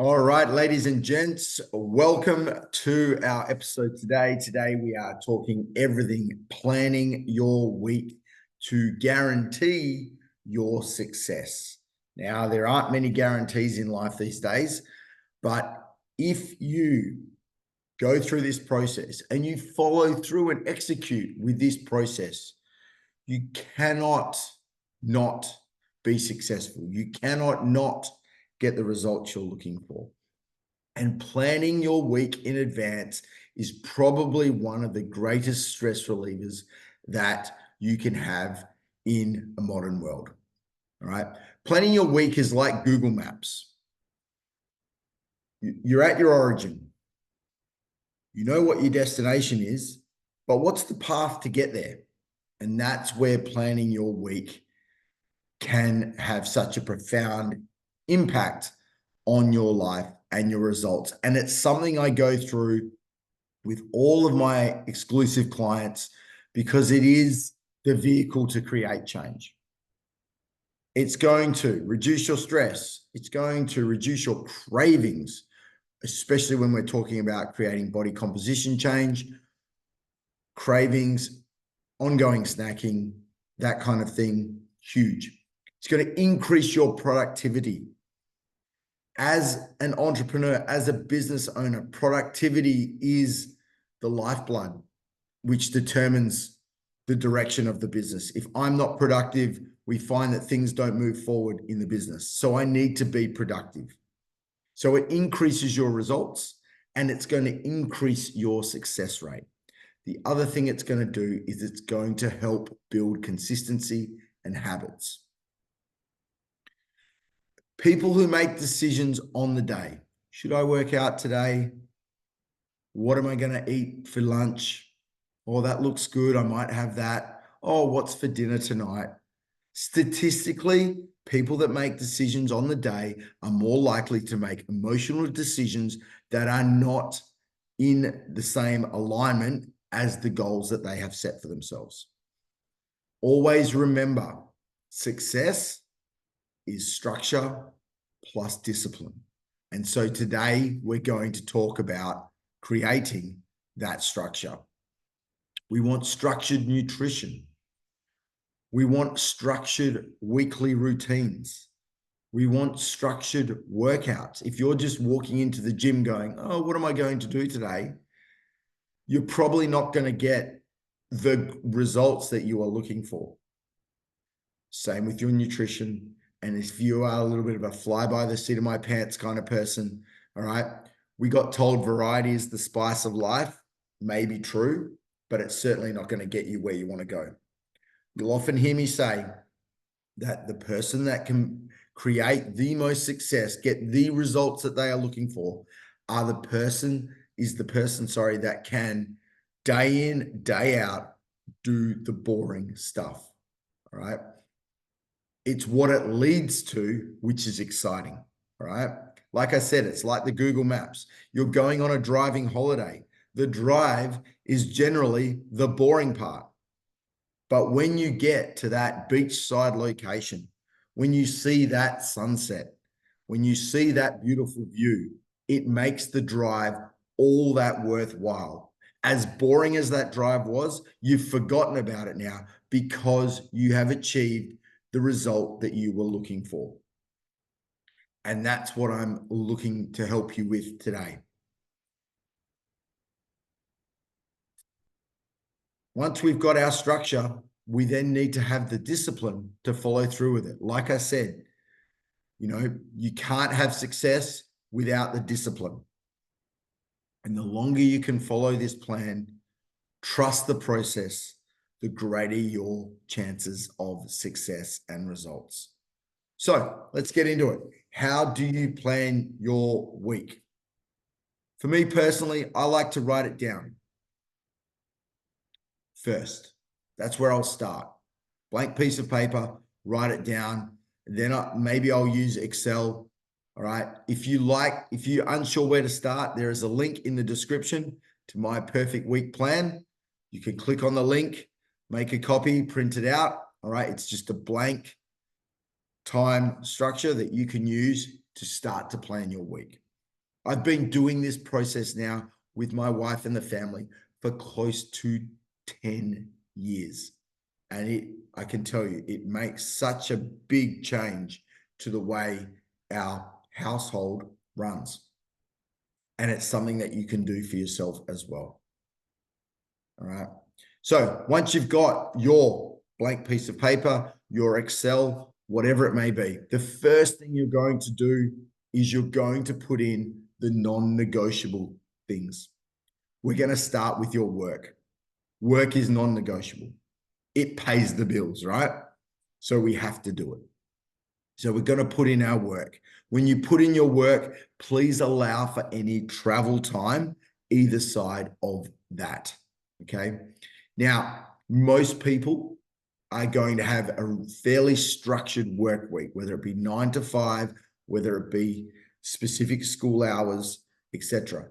All right, ladies and gents, welcome to our episode today. Today, we are talking everything planning your week to guarantee your success. Now, there aren't many guarantees in life these days, but if you go through this process and you follow through and execute with this process, you cannot not be successful. You cannot not get the results you're looking for. And planning your week in advance is probably one of the greatest stress relievers that you can have in a modern world. All right. Planning your week is like Google Maps. You're at your origin. You know what your destination is, but what's the path to get there? And that's where planning your week can have such a profound impact on your life and your results. And it's something I go through with all of my exclusive clients because it is the vehicle to create change. It's going to reduce your stress. It's going to reduce your cravings, especially when we're talking about creating body composition change, cravings, ongoing snacking, that kind of thing, huge. It's going to increase your productivity. As an entrepreneur, as a business owner, productivity is the lifeblood, which determines the direction of the business. If I'm not productive, we find that things don't move forward in the business. So I need to be productive. So it increases your results and it's going to increase your success rate. The other thing it's going to do is it's going to help build consistency and habits. People who make decisions on the day. Should I work out today? What am I going to eat for lunch? Oh, that looks good. I might have that. Oh, what's for dinner tonight? Statistically, people that make decisions on the day are more likely to make emotional decisions that are not in the same alignment as the goals that they have set for themselves. Always remember, success is structure plus discipline. And so today we're going to talk about creating that structure. We want structured nutrition. We want structured weekly routines. We want structured workouts. If you're just walking into the gym going, oh, what am I going to do today? You're probably not going to get the results that you are looking for. Same with your nutrition. And if you are a little bit of a fly by the seat of my pants kind of person, all right, we got told variety is the spice of life. May be true, but it's certainly not going to get you where you want to go. You'll often hear me say that the person that can create the most success, get the results that they are looking for, the person that can day in, day out, do the boring stuff. All right. It's what it leads to, which is exciting. All right. Like I said, it's like the Google Maps. You're going on a driving holiday. The drive is generally the boring part. But when you get to that beachside location, when you see that sunset, when you see that beautiful view, it makes the drive all that worthwhile. As boring as that drive was, you've forgotten about it now because you have achieved the result that you were looking for. And that's what I'm looking to help you with today. Once we've got our structure, we then need to have the discipline to follow through with it. Like I said, you can't have success without the discipline. And the longer you can follow this plan, trust the process, the greater your chances of success and results. So let's get into it. How do you plan your week? For me personally, I like to write it down first. That's where I'll start. Blank piece of paper, write it down. Then maybe I'll use Excel. All right. If you're unsure where to start, there is a link in the description to my perfect week plan. You can click on the link, make a copy, print it out. All right. It's just a blank time structure that you can use to start to plan your week. I've been doing this process now with my wife and the family for close to 10 years. And I can tell you, it makes such a big change to the way our household runs. And it's something that you can do for yourself as well. All right. So once you've got your blank piece of paper, your Excel, whatever it may be, the first thing you're going to do is you're going to put in the non-negotiable things. We're going to start with your work. Work is non-negotiable. It pays the bills, right? So we have to do it. So we're going to put in our work. When you put in your work, please allow for any travel time either side of that. Okay. Now, most people are going to have a fairly structured work week, whether it be 9 to 5, whether it be specific school hours, etc.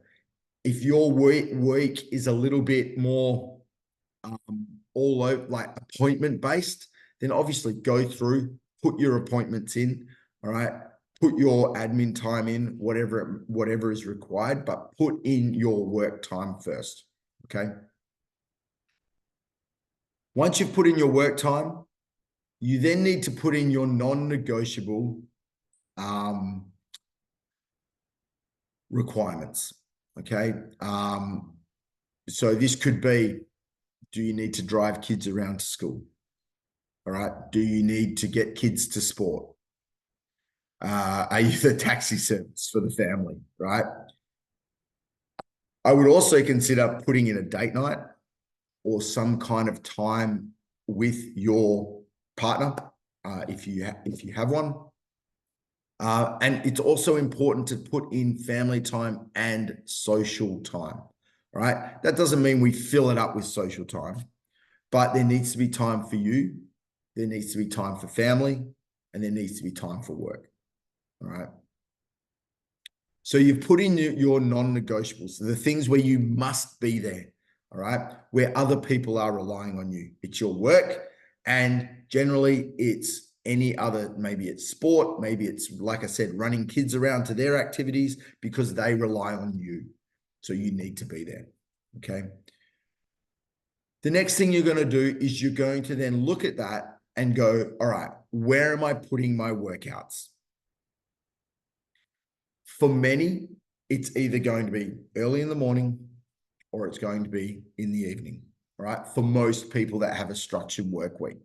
If your week is a little bit more all over, like appointment based, then obviously go through, put your appointments in, all right? Put your admin time in, whatever is required, but put in your work time first, okay? Once you've put in your work time, you then need to put in your non-negotiable requirements, okay? So this could be, do you need to drive kids around to school? All right. Do you need to get kids to sport? Are you the taxi service for the family? Right. I would also consider putting in a date night or some kind of time with your partner, if you have one. And it's also important to put in family time and social time. Right. That doesn't mean we fill it up with social time, but there needs to be time for you. There needs to be time for family, and there needs to be time for work. All right. So you've put in your non-negotiables, the things where you must be there. All right. Where other people are relying on you. It's your work. And generally it's any other, maybe it's sport, maybe it's, like I said, running kids around to their activities because they rely on you. So you need to be there. Okay. The next thing you're going to do is you're going to then look at that and go, all right, where am I putting my workouts? For many, it's either going to be early in the morning or it's going to be in the evening, right? For most people that have a structured work week.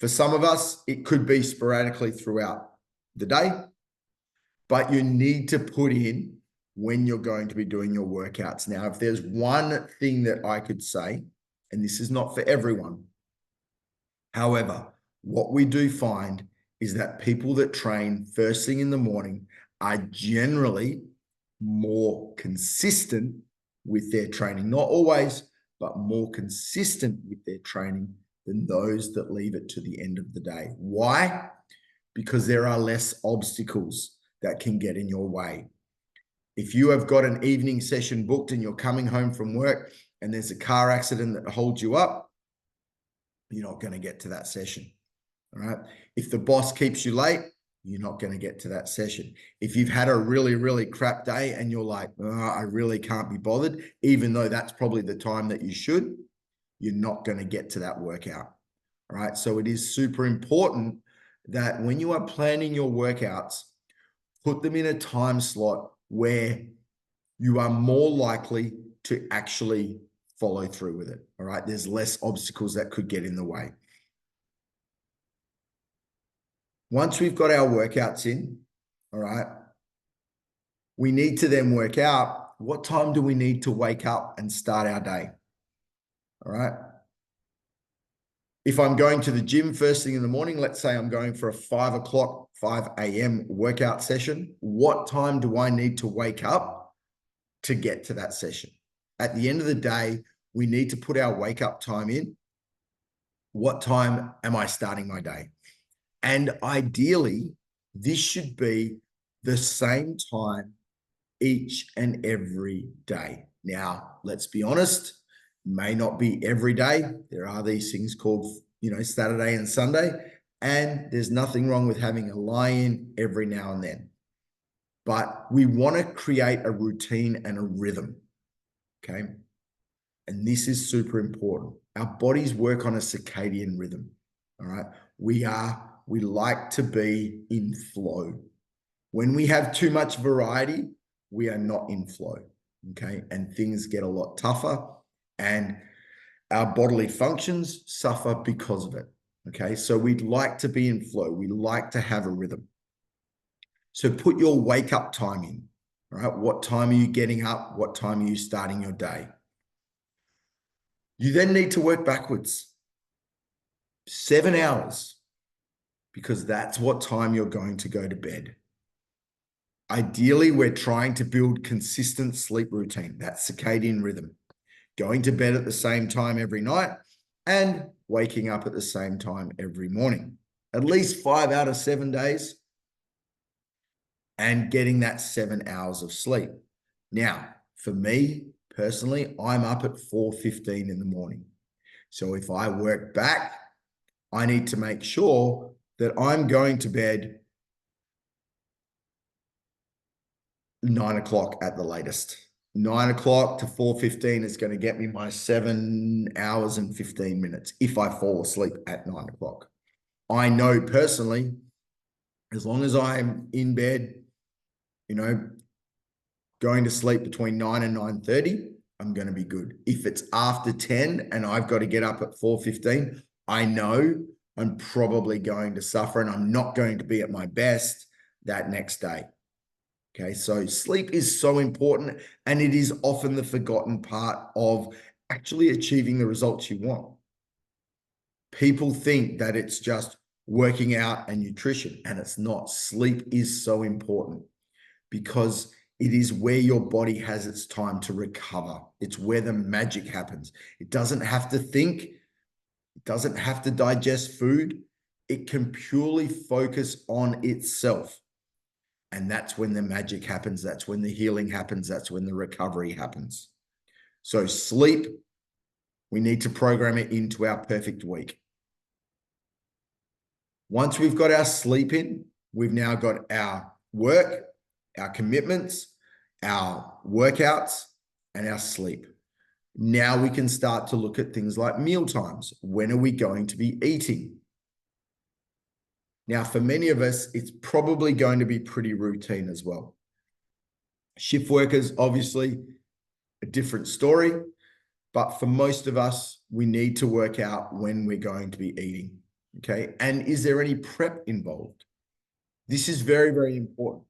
For some of us, it could be sporadically throughout the day, but you need to put in when you're going to be doing your workouts. Now, if there's one thing that I could say, and this is not for everyone, however, what we do find is that people that train first thing in the morning are generally more consistent with their training. Not always, but more consistent with their training than those that leave it to the end of the day. Why? Because there are less obstacles that can get in your way. If you have got an evening session booked and you're coming home from work and there's a car accident that holds you up, you're not going to get to that session. All right. If the boss keeps you late, you're not going to get to that session. If you've had a really, really crap day and you're like, oh, I really can't be bothered, even though that's probably the time that you should, you're not going to get to that workout. All right. So it is super important that when you are planning your workouts, put them in a time slot where you are more likely to actually follow through with it. All right. There's less obstacles that could get in the way. Once we've got our workouts in, all right, we need to then work out what time do we need to wake up and start our day. All right. If I'm going to the gym first thing in the morning, let's say I'm going for a 5 a.m. workout session, what time do I need to wake up to get to that session? At the end of the day, we need to put our wake up time in. What time am I starting my day? And ideally, this should be the same time each and every day. Now, let's be honest, may not be every day. There are these things called, Saturday and Sunday, and there's nothing wrong with having a lie-in every now and then. but we want to create a routine and a rhythm. Okay. And this is super important. Our bodies work on a circadian rhythm. All right. We like to be in flow. When we have too much variety, we are not in flow. Okay. And things get a lot tougher and our bodily functions suffer because of it. Okay. So we'd like to be in flow. We like to have a rhythm. So put your wake up time in. All right. What time are you getting up? What time are you starting your day? You then need to work backwards. 7 hours, because that's what time you're going to go to bed. Ideally, we're trying to build consistent sleep routine, that circadian rhythm, going to bed at the same time every night and waking up at the same time every morning, at least 5 out of 7 days, and getting that 7 hours of sleep. Now, for me personally, I'm up at 4:15 in the morning. So if I work back, I need to make sure that I'm going to bed 9 o'clock at the latest. 9 o'clock to 4:15 is going to get me my 7 hours and 15 minutes if I fall asleep at 9 o'clock. I know personally, as long as I'm in bed, going to sleep between 9 and 9:30, I'm going to be good. If it's after 10 and I've got to get up at 4:15, I know I'm probably going to suffer and I'm not going to be at my best that next day. Okay, so sleep is so important and it is often the forgotten part of actually achieving the results you want. People think that it's just working out and nutrition, and it's not. Sleep is so important because it is where your body has its time to recover. It's where the magic happens. It doesn't have to think. It doesn't have to digest food. It can purely focus on itself. And that's when the magic happens. That's when the healing happens. That's when the recovery happens. So sleep, we need to program it into our perfect week. Once we've got our sleep in, we've now got our work, our commitments, our workouts, and our sleep. Now we can start to look at things like meal times. When are we going to be eating? Now, for many of us, it's probably going to be pretty routine as well. Shift workers, obviously, a different story. But for most of us, we need to work out when we're going to be eating. Okay. And is there any prep involved? This is very, very important.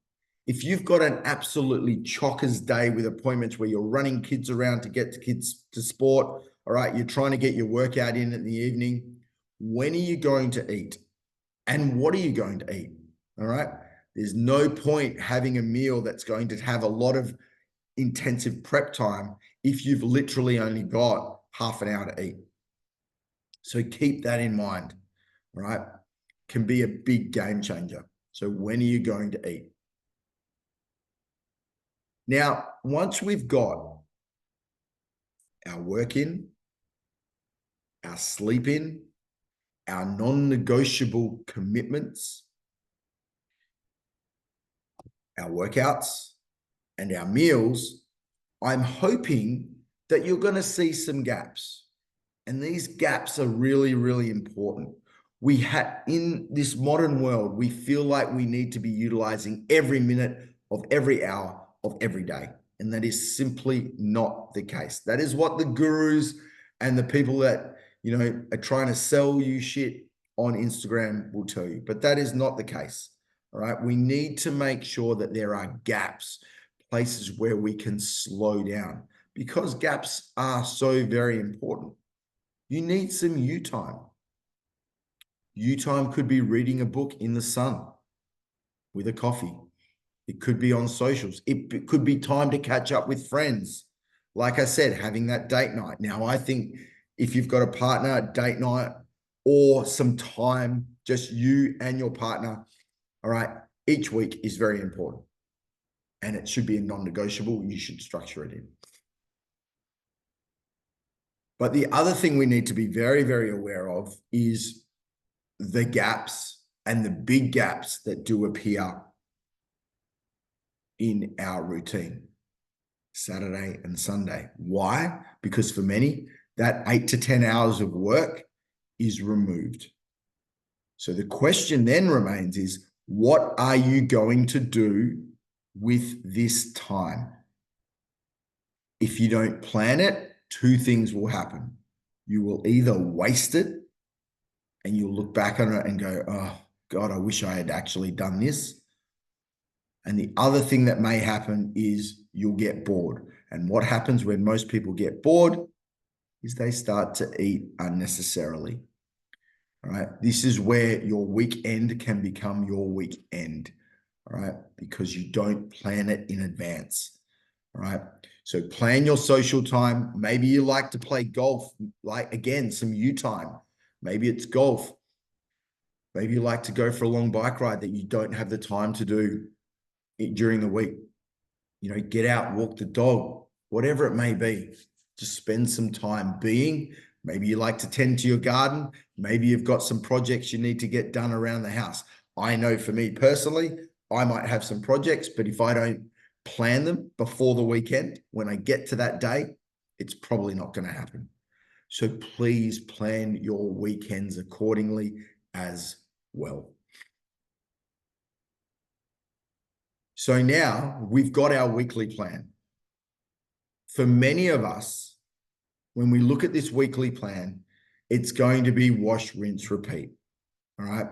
If you've got an absolutely chockers day with appointments where you're running kids around to get the kids to sport, all right, you're trying to get your workout in the evening, when are you going to eat? And what are you going to eat? All right. There's no point having a meal that's going to have a lot of intensive prep time if you've literally only got half an hour to eat. So keep that in mind, right? Can be a big game changer. So when are you going to eat? Now, once we've got our work in, our sleep in, our non-negotiable commitments, our workouts, and our meals, I'm hoping that you're going to see some gaps. And these gaps are really, really important. In this modern world, we feel like we need to be utilizing every minute of every hour of every day. And that is simply not the case. That is what the gurus and the people that, are trying to sell you shit on Instagram will tell you. But that is not the case. All right. We need to make sure that there are gaps, places where we can slow down, because gaps are so very important. You need some you time. You time could be reading a book in the sun with a coffee. It could be on socials. It could be time to catch up with friends. Like I said, having that date night. Now, I think if you've got a partner, date night, or some time, just you and your partner, all right, each week is very important. And it should be a non-negotiable. You should structure it in. But the other thing we need to be very, very aware of is the gaps and the big gaps that do appear in our routine, Saturday and Sunday. Why? Because for many, that 8 to 10 hours of work is removed. So the question then remains is, what are you going to do with this time? If you don't plan it, two things will happen. You will either waste it and you'll look back on it and go, oh God, I wish I had actually done this. And the other thing that may happen is you'll get bored. And what happens when most people get bored is they start to eat unnecessarily. All right. This is where your weekend can become your weekend. All right. Because you don't plan it in advance. All right. So plan your social time. Maybe you like to play golf, like again, some you time. Maybe it's golf. Maybe you like to go for a long bike ride that you don't have the time to do during the week. You know, get out, walk the dog, whatever it may be. Just spend some time being. Maybe you like to tend to your garden. Maybe you've got some projects you need to get done around the house. I know for me personally, I might have some projects, but if I don't plan them before the weekend, when I get to that day, it's probably not going to happen. So please plan your weekends accordingly as well. So now we've got our weekly plan. For many of us, when we look at this weekly plan, it's going to be wash, rinse, repeat. All right.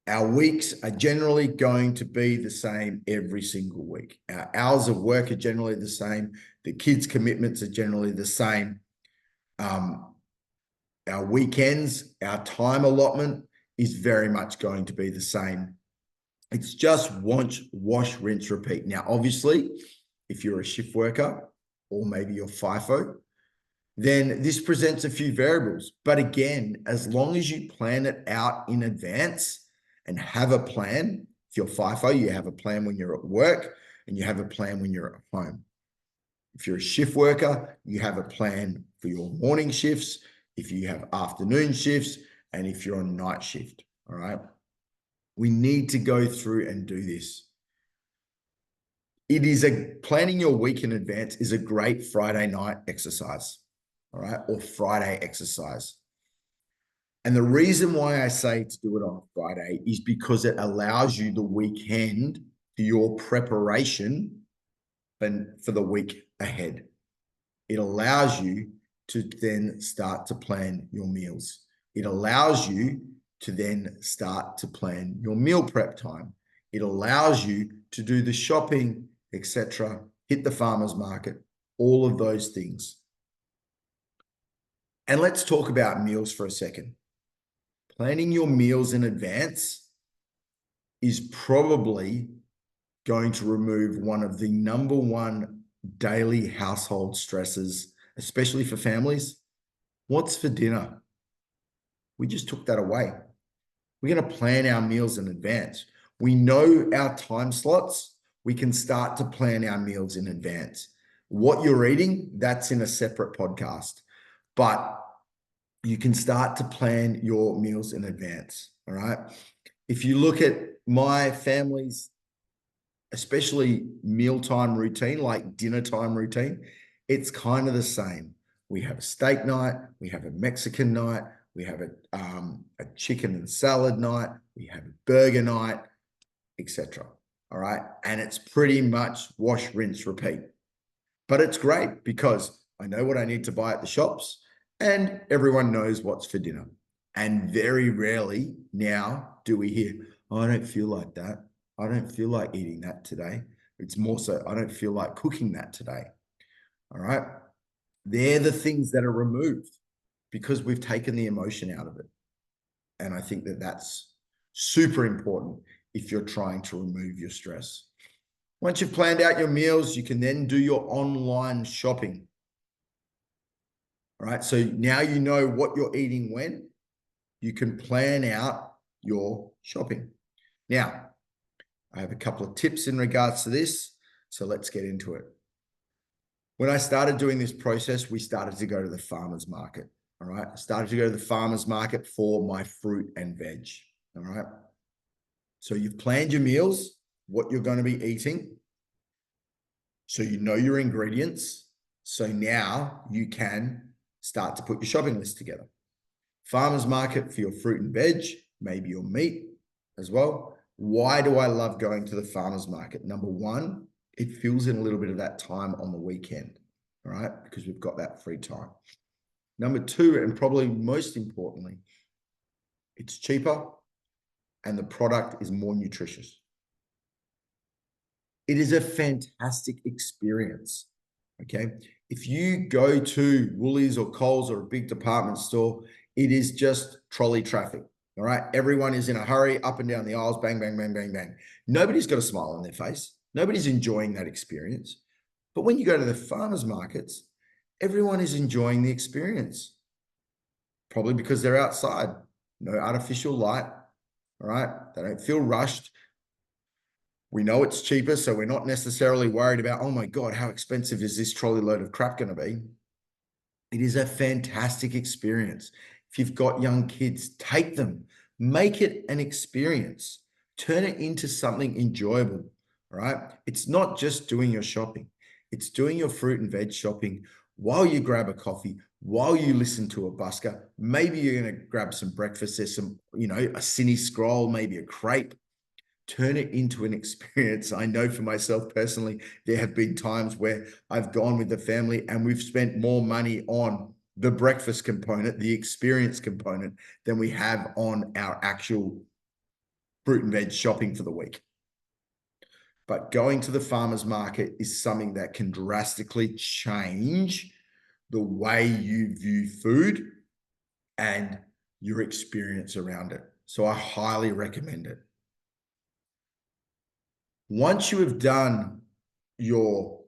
Our weeks are generally going to be the same every single week. Our hours of work are generally the same. The kids' commitments are generally the same. Our weekends, our time allotment is very much going to be the same. It's just wash, rinse, repeat. Now, obviously, if you're a shift worker or maybe you're FIFO, then this presents a few variables. But again, as long as you plan it out in advance and have a plan, if you're FIFO, you have a plan when you're at work and you have a plan when you're at home. If you're a shift worker, you have a plan for your morning shifts, if you have afternoon shifts, and if you're on night shift, all right? We need to go through and do this. Planning your week in advance is a great Friday night exercise, all right, or Friday exercise. And the reason why I say to do it on Friday is because it allows you the weekend for your preparation for the week ahead. It allows you to then start to plan your meals. It allows you to then start to plan your meal prep time. It allows you to do the shopping, etc., hit the farmer's market, all of those things. And let's talk about meals for a second. Planning your meals in advance is probably going to remove one of the number one daily household stresses, especially for families. What's for dinner? We just took that away. We're going to plan our meals in advance. We know our time slots. We can start to plan our meals in advance. What you're eating, that's in a separate podcast. But you can start to plan your meals in advance, all right? If you look at my family's, especially mealtime routine, like dinner time routine, it's kind of the same. We have a steak night, we have a Mexican night, we have a chicken and salad night, we have a burger night, etc. All right. And it's pretty much wash, rinse, repeat. But it's great because I know what I need to buy at the shops and everyone knows what's for dinner. And very rarely now do we hear, oh, I don't feel like that. I don't feel like eating that today. It's more so, I don't feel like cooking that today. All right. They're the things that are removed because we've taken the emotion out of it. And I think that that's super important if you're trying to remove your stress. Once you've planned out your meals, you can then do your online shopping. All right. So now you know what you're eating when. You can plan out your shopping. Now, I have a couple of tips in regards to this. So let's get into it. When I started doing this process, we started to go to the farmer's market. All right. I started to go to the farmer's market for my fruit and veg. All right. So you've planned your meals, what you're going to be eating. So you know your ingredients. So now you can start to put your shopping list together. Farmers market for your fruit and veg, maybe your meat as well. Why do I love going to the farmers market? Number one, it fills in a little bit of that time on the weekend, all right? Because we've got that free time. Number two, and probably most importantly, it's cheaper and the product is more nutritious. It is a fantastic experience, okay? If you go to Woolies or Coles or a big department store, it is just trolley traffic, all right? Everyone is in a hurry, up and down the aisles, bang, bang, bang, bang, bang. Nobody's got a smile on their face. Nobody's enjoying that experience. But when you go to the farmers markets, everyone is enjoying the experience, probably because they're outside, no artificial light, all right? They don't feel rushed. We know it's cheaper, so we're not necessarily worried about, oh my God, how expensive is this trolley load of crap going to be? It is a fantastic experience. If you've got young kids, take them, make it an experience, turn it into something enjoyable, all right? It's not just doing your shopping. It's doing your fruit and veg shopping while you grab a coffee, while you listen to a busker. Maybe you're going to grab some breakfast. There's some, a cine scroll, maybe a crepe. Turn it into an experience. I know for myself personally, there have been times where I've gone with the family and we've spent more money on the breakfast component, the experience component, than we have on our actual fruit and veg shopping for the week. But going to the farmer's market is something that can drastically change the way you view food and your experience around it. So I highly recommend it. Once you have done your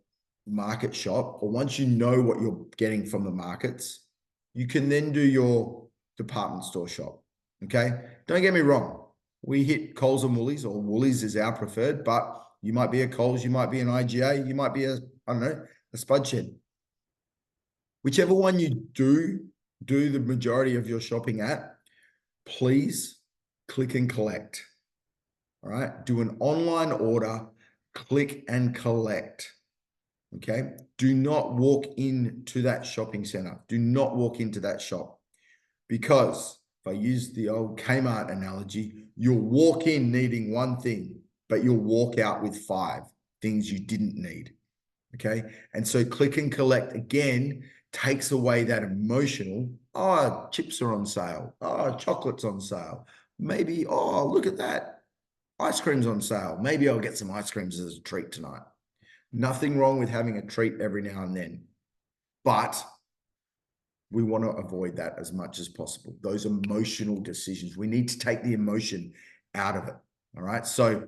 market shop, or once you know what you're getting from the markets, you can then do your department store shop. Okay. Don't get me wrong. We hit Coles and Woolies, or Woolies is our preferred, but you might be a Coles, you might be an IGA, you might be a Spud Shed. Whichever one you do the majority of your shopping at, please click and collect. All right. Do an online order, click and collect. Okay. Do not walk into that shopping center. Do not walk into that shop, because if I use the old Kmart analogy, you'll walk in needing one thing, but you'll walk out with 5 things you didn't need. Okay. And so click and collect again takes away that emotional, oh, chips are on sale. Oh, chocolate's on sale. Maybe, oh, look at that. Ice cream's on sale. Maybe I'll get some ice creams as a treat tonight. Nothing wrong with having a treat every now and then, but we want to avoid that as much as possible. Those emotional decisions, we need to take the emotion out of it. All right. So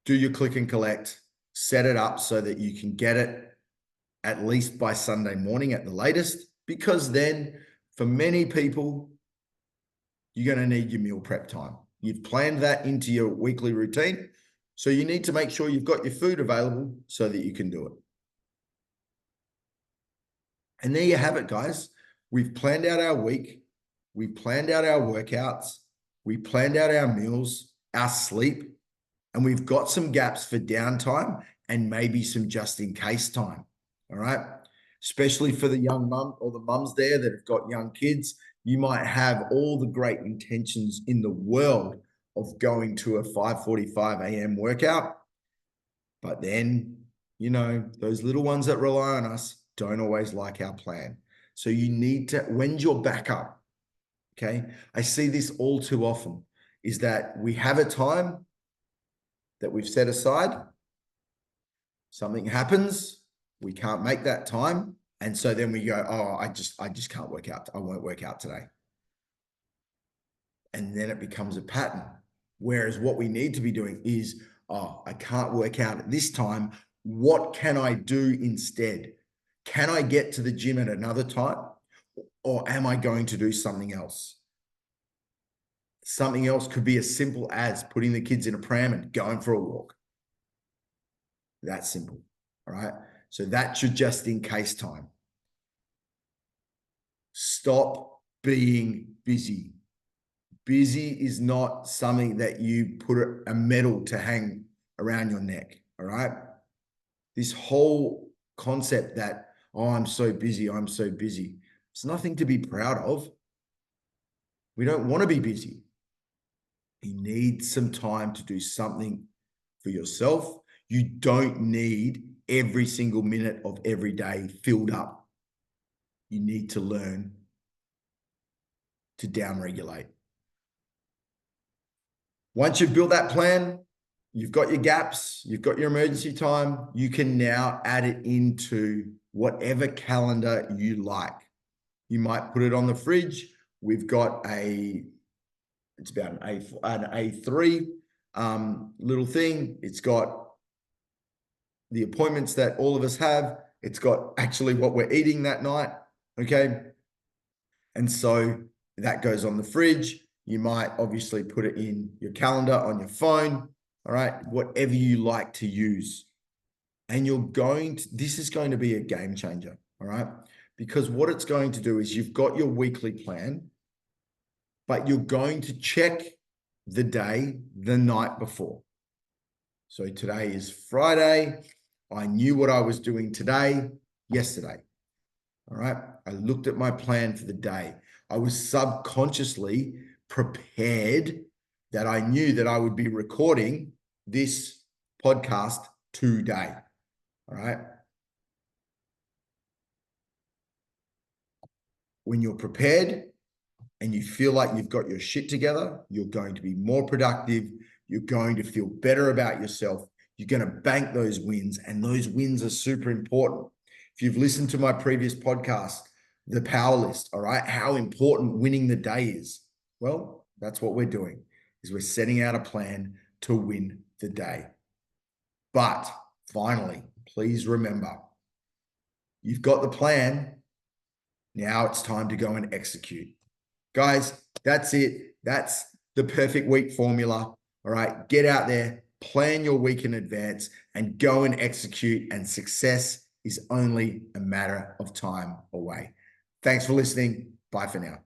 do your click and collect, set it up so that you can get it at least by Sunday morning at the latest, because then for many people, you're going to need your meal prep time. You've planned that into your weekly routine. So you need to make sure you've got your food available so that you can do it. And there you have it, guys. We've planned out our week. We planned out our workouts. We planned out our meals, our sleep, and we've got some gaps for downtime and maybe some just in case time. All right. Especially for the young mum or the mums there that have got young kids, you might have all the great intentions in the world of going to a 5:45 a.m. workout. But then, those little ones that rely on us don't always like our plan. So you need to, when's your backup? Okay. I see this all too often, is that we have a time that we've set aside. Something happens, we can't make that time. And so then we go, oh, I just can't work out. I won't work out today. And then it becomes a pattern. Whereas what we need to be doing is, oh, I can't work out at this time. What can I do instead? Can I get to the gym at another time? Or am I going to do something else? Something else could be as simple as putting the kids in a pram and going for a walk. That's simple. All right. So that's your just in case time. Stop being busy. Busy is not something that you put a medal to hang around your neck. All right. This whole concept that, oh, I'm so busy. It's nothing to be proud of. We don't want to be busy. You need some time to do something for yourself. You don't need every single minute of every day filled up. You need to learn to downregulate. Once you've built that plan, you've got your gaps, you've got your emergency time, you can now add it into whatever calendar you like. You might put it on the fridge. We've got it's about an A3 little thing. It's got the appointments that all of us have. It's got actually what we're eating that night, okay? And so that goes on the fridge. You might obviously put it in your calendar on your phone, all right? Whatever you like to use. And this is going to be a game changer, all right? Because what it's going to do is you've got your weekly plan, but you're going to check the day the night before. So today is Friday. I knew what I was doing yesterday. All right. I looked at my plan for the day. I was subconsciously prepared that I knew that I would be recording this podcast today. All right. When you're prepared and you feel like you've got your shit together, you're going to be more productive. You're going to feel better about yourself. You're going to bank those wins, and those wins are super important. If you've listened to my previous podcast, the power list, all right, how important winning the day is. Well, that's what we're doing, is we're setting out a plan to win the day. But finally, please remember, you've got the plan. Now it's time to go and execute. Guys, that's it. That's the perfect week formula. All right, get out there, plan your week in advance, and go and execute, and success is only a matter of time away. Thanks for listening. Bye for now.